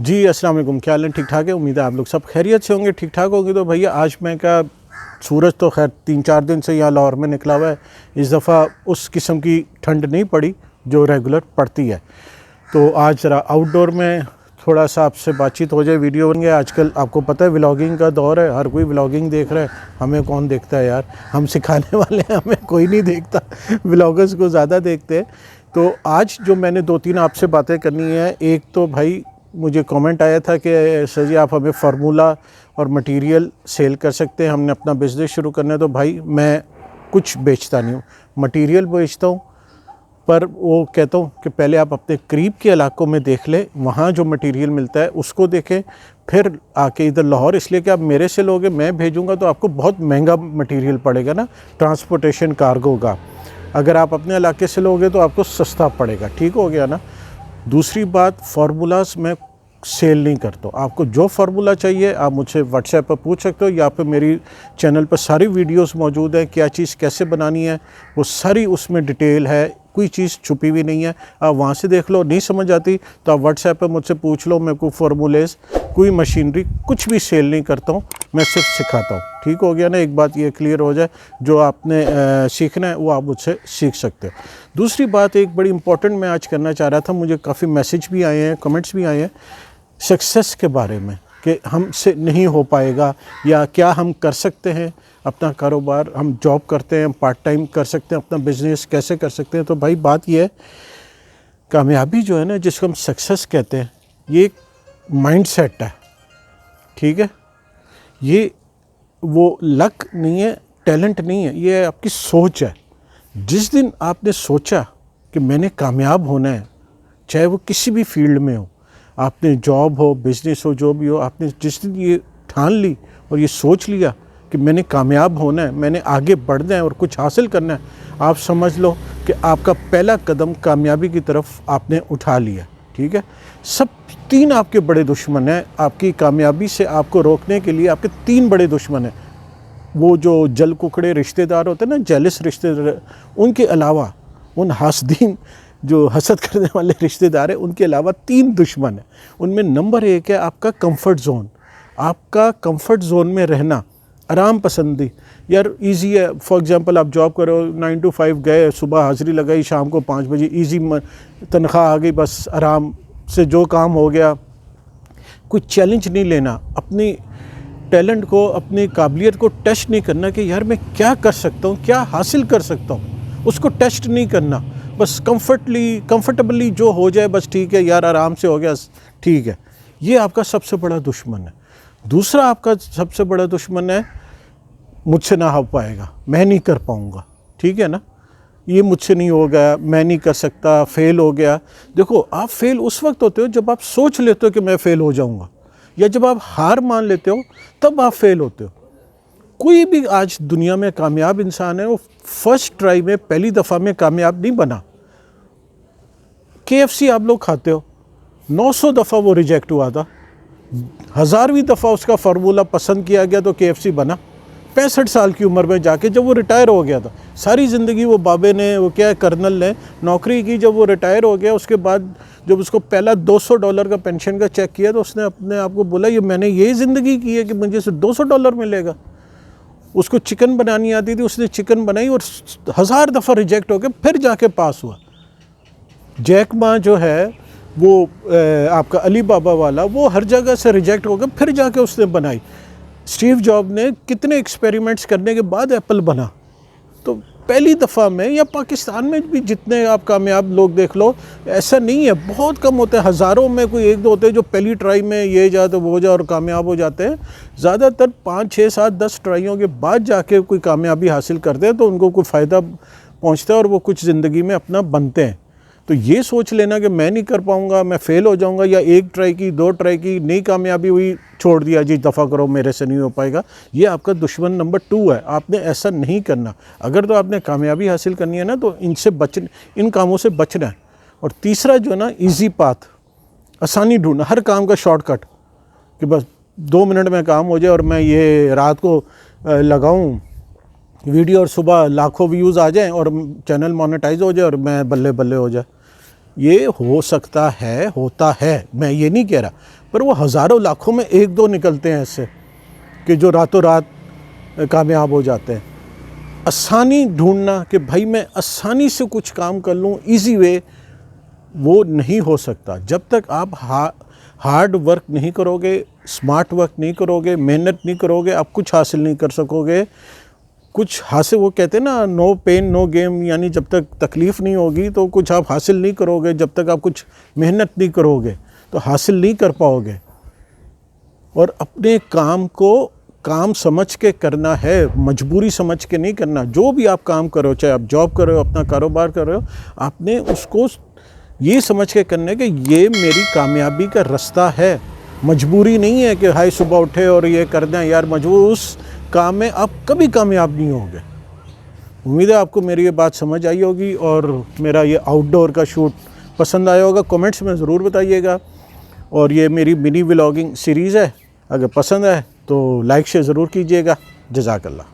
जी अस्सलाम वालेकुम, क्या हाल है? ठीक ठाक है। उम्मीद है आप लोग सब खैरियत से होंगे, ठीक ठाक होंगे। तो भैया आज मैं क्या, सूरज तो खैर 3-4 दिन से यहाँ लाहौर में निकला हुआ है। इस दफ़ा उस किस्म की ठंड नहीं पड़ी जो रेगुलर पड़ती है। तो आज ज़रा आउटडोर में थोड़ा सा आपसे बातचीत हो जाए, वीडियो बन गया। आजकल आपको पता है व्लॉगिंग का दौर है, हर कोई व्लॉगिंग देख रहा है। हमें कौन देखता है यार, हम सिखाने वाले हैं, हमें कोई नहीं देखता, व्लॉगर्स को ज़्यादा देखते हैं। तो आज जो मैंने 2-3 आपसे बातें करनी है, एक तो भाई मुझे कमेंट आया था कि सर जी आप हमें फार्मूला और मटेरियल सेल कर सकते हैं, हमने अपना बिज़नेस शुरू करना है। तो भाई मैं कुछ बेचता नहीं हूँ, मटेरियल बेचता हूँ, पर वो कहता हूँ कि पहले आप अपने करीब के इलाकों में देख लें, वहाँ जो मटेरियल मिलता है उसको देखें, फिर आके इधर लाहौर। इसलिए कि आप मेरे से लोगे, मैं भेजूँगा तो आपको बहुत महंगा मटेरियल पड़ेगा ना, ट्रांसपोर्टेशन कार्गो का। अगर आप अपने इलाके से लोगे तो आपको सस्ता पड़ेगा, ठीक हो गया ना। दूसरी बात, फार्मूलाज मैं सेल नहीं करता हूँ। आपको जो फार्मूला चाहिए आप मुझसे व्हाट्सएप पर पूछ सकते हो, या फिर मेरी चैनल पर सारी वीडियोस मौजूद है, क्या चीज़ कैसे बनानी है वो सारी उसमें डिटेल है, कोई चीज़ छुपी हुई नहीं है। आप वहाँ से देख लो, नहीं समझ आती तो आप व्हाट्सएप पर मुझसे पूछ लो। मैं कोई फार्मूलेस, कोई मशीनरी कुछ भी सेल नहीं करता हूँ, मैं सिर्फ सिखाता हूँ, ठीक हो गया ना। एक बात ये क्लियर हो जाए, जो आपने सीखना है वो आप मुझसे सीख सकते हो। दूसरी बात एक बड़ी इंपॉर्टेंट मैं आज करना चाह रहा था, मुझे काफ़ी मैसेज भी आए हैं, कमेंट्स भी आए हैं सक्सेस के बारे में, कि हमसे नहीं हो पाएगा या क्या हम कर सकते हैं अपना कारोबार, हम जॉब करते हैं, पार्ट टाइम कर सकते हैं, अपना बिज़नेस कैसे कर सकते हैं। तो भाई बात ये है, कामयाबी जो है ना, जिसको हम सक्सेस कहते हैं, ये एक माइंडसेट है, ठीक है। ये वो लक नहीं है, टैलेंट नहीं है, ये आपकी सोच है। जिस दिन आपने सोचा कि मैंने कामयाब होना है, चाहे वो किसी भी फील्ड में हो, आपने जॉब हो, बिज़नेस हो, जो भी हो, आपने जिस दिन ये ठान ली और ये सोच लिया कि मैंने कामयाब होना है, मैंने आगे बढ़ना है और कुछ हासिल करना है, आप समझ लो कि आपका पहला कदम कामयाबी की तरफ आपने उठा लिया, ठीक है। सब 3 आपके बड़े दुश्मन हैं आपकी कामयाबी से आपको रोकने के लिए, आपके 3 बड़े दुश्मन हैं। वो जो जल कुकड़े रिश्तेदार होते हैं ना, जेलस रिश्तेदार, उनके अलावा, उन हासदीन जो हसद करने वाले रिश्तेदार हैं, उनके अलावा 3 दुश्मन हैं। उनमें नंबर 1 है आपका कंफर्ट जोन। आपका कंफर्ट जोन में रहना, आराम पसंदी। यार इजी है, फॉर एग्जांपल आप जॉब करो, 9 to 5 गए, सुबह हाज़िरी लगाई, शाम को 5 बजे इजी तनख्वाह आ गई, बस आराम से जो काम हो गया। कोई चैलेंज नहीं लेना, अपनी टैलेंट को, अपनी काबिलियत को टेस्ट नहीं करना कि यार मैं क्या कर सकता हूँ, क्या हासिल कर सकता हूँ, उसको टेस्ट नहीं करना। बस कंफर्टेबली जो हो जाए बस ठीक है यार, आराम से हो गया, ठीक है। ये आपका सबसे बड़ा दुश्मन है। दूसरा आपका सबसे बड़ा दुश्मन है, मुझसे ना हो पाएगा, मैं नहीं कर पाऊँगा, ठीक है ना। ये मुझसे नहीं होगा, मैं नहीं कर सकता, फेल हो गया। देखो, आप फेल उस वक्त होते हो जब आप सोच लेते हो कि मैं फेल हो जाऊँगा, या जब आप हार मान लेते हो तब आप फेल होते हो। कोई भी आज दुनिया में कामयाब इंसान है, वो फर्स्ट ट्राई में, पहली दफ़ा में कामयाब नहीं बना। KFC आप लोग खाते हो, 900 दफ़ा वो रिजेक्ट हुआ था, 1000वीं दफ़ा उसका फार्मूला पसंद किया गया तो KFC बना। 65 साल की उम्र में जाके, जब वो रिटायर हो गया था, सारी ज़िंदगी वो बाबे ने, वो क्या कर्नल ने नौकरी की। जब वो रिटायर हो गया, उसके बाद जब उसको पहला $200 का पेंशन का चेक किया तो उसने अपने आप को बोला, ये मैंने ये ज़िंदगी की है कि मुझे सिर्फ $200 मिलेगा। उसको चिकन बनानी आती थी, उसने चिकन बनाई और 1000 दफ़ा रिजेक्ट हो गया, फिर जाके पास हुआ। जैक मा जो है वो आपका अली बाबा वाला, वो हर जगह से रिजेक्ट हो गया, फिर जाके उसने बनाई। स्टीव जॉब ने कितने एक्सपेरिमेंट्स करने के बाद एप्पल बना। तो पहली दफ़ा में, या पाकिस्तान में भी जितने आप कामयाब लोग देख लो, ऐसा नहीं है, बहुत कम होते हैं, हज़ारों में कोई 1-2 होते हैं जो पहली ट्राई में ये जा तो वो जा और कामयाब हो जाते हैं। ज़्यादातर 5, 6, 7, 10 ट्राइयों के बाद जाके कोई कामयाबी हासिल करते हैं, तो उनको कोई फ़ायदा पहुँचता है और वो कुछ ज़िंदगी में अपना बनते हैं। तो ये सोच लेना कि मैं नहीं कर पाऊँगा, मैं फ़ेल हो जाऊँगा, या 1 ट्राई की, 2 ट्राई की, नहीं कामयाबी हुई, छोड़ दिया जी, दफ़ा करो, मेरे से नहीं हो पाएगा, ये आपका दुश्मन नंबर 2 है। आपने ऐसा नहीं करना। अगर तो आपने कामयाबी हासिल करनी है ना, तो इन कामों से बचना है। और तीसरा जो है ना, ईजी पाथ, आसानी ढूंढना, हर काम का शॉर्टकट, कि बस 2 मिनट में काम हो जाए और मैं ये रात को लगाऊँ वीडियो और सुबह लाखों व्यूज़ आ जाएं और चैनल मोनेटाइज हो जाए और मैं बल्ले बल्ले हो जाए। ये हो सकता है, होता है, मैं ये नहीं कह रहा, पर वो हज़ारों लाखों में एक दो निकलते हैं ऐसे कि जो रातों रात कामयाब हो जाते हैं। आसानी ढूंढना कि भाई मैं आसानी से कुछ काम कर लूँ, इजी वे, वो नहीं हो सकता। जब तक आप हार्ड वर्क नहीं करोगे, स्मार्ट वर्क नहीं करोगे, मेहनत नहीं करोगे, आप कुछ हासिल नहीं कर सकोगे। कुछ हासिल, वो कहते हैं ना, नो पेन नो गेम, यानी जब तक तकलीफ़ नहीं होगी तो कुछ आप हासिल नहीं करोगे। जब तक आप कुछ मेहनत नहीं करोगे तो हासिल नहीं कर पाओगे। और अपने काम को काम समझ के करना है, मजबूरी समझ के नहीं करना। जो भी आप काम करो, चाहे आप जॉब कर रहे हो, अपना कारोबार कर रहे हो, आपने उसको ये समझ के करना है कि ये मेरी कामयाबी का रास्ता है। मजबूरी नहीं है कि हाय सुबह उठे और ये कर दें यार, मजबूर उस काम में आप कभी कामयाब नहीं होंगे। उम्मीद है आपको मेरी ये बात समझ आई होगी और मेरा ये आउटडोर का शूट पसंद आया होगा। कमेंट्स में ज़रूर बताइएगा। और ये मेरी मिनी व्लॉगिंग सीरीज़ है, अगर पसंद है तो लाइक शेयर ज़रूर कीजिएगा। जज़ाकल्लाह।